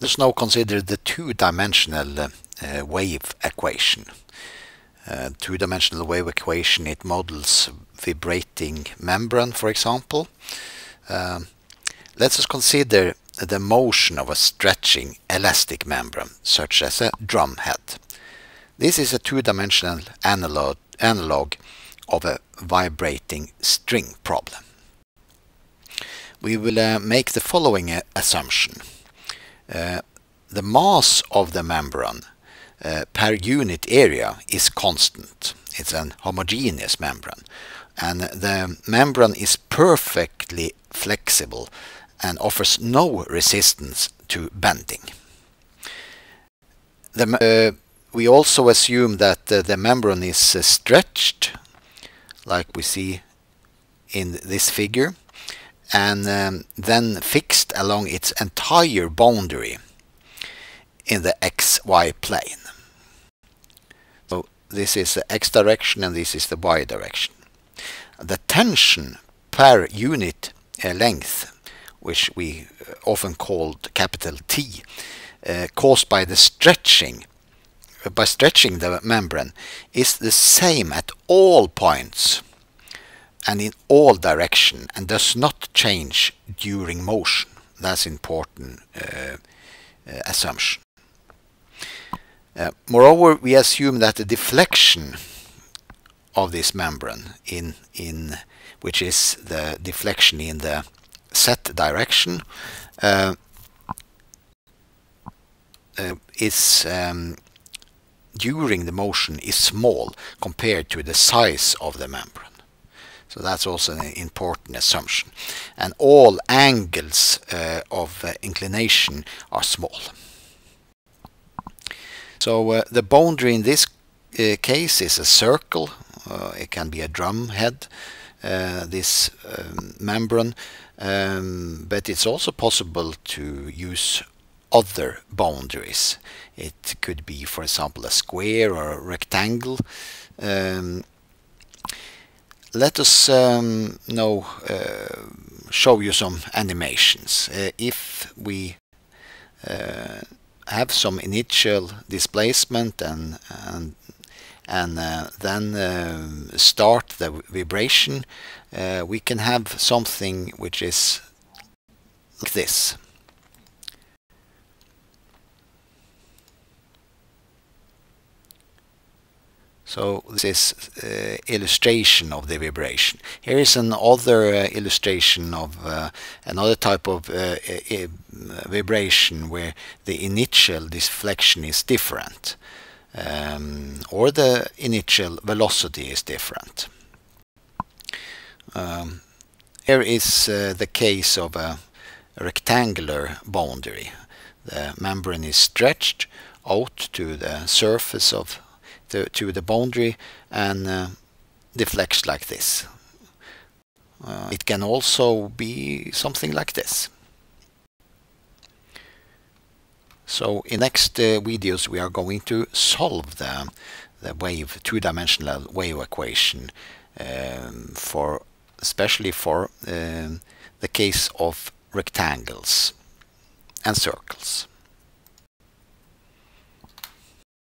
Let's now consider the two-dimensional wave equation. Two-dimensional wave equation, it models vibrating membrane, for example. Let us consider the motion of a stretching elastic membrane, such as a drum head. This is a two-dimensional analog of a vibrating string problem. We will make the following assumption. The mass of the membrane per unit area is constant. It's an homogeneous membrane, and the membrane is perfectly flexible and offers no resistance to bending. We also assume that the membrane is stretched, like we see in this figure, and then fixed along its entire boundary in the XY plane. So this is the X direction and this is the Y direction. The tension per unit length, which we often called capital T, caused by the stretching the membrane, is the same at all points and in all directions, and does not change during motion. That's important assumption. Moreover, we assume that the deflection of this membrane, which is the deflection in the Z direction, is during the motion is small compared to the size of the membrane. So that's also an important assumption. And all angles of inclination are small. So the boundary in this case is a circle. It can be a drum head, this membrane, but it's also possible to use other boundaries. It could be, for example, a square or a rectangle. Let us now show you some animations. If we have some initial displacement and then start the vibration, we can have something which is like this. So this is illustration of the vibration. Here is another illustration of another type of vibration where the initial deflection is different, or the initial velocity is different. Here is the case of a rectangular boundary. The membrane is stretched out to the surface of to the boundary and deflects like this. It can also be something like this. So in next videos we are going to solve the two-dimensional wave equation, especially for the case of rectangles and circles.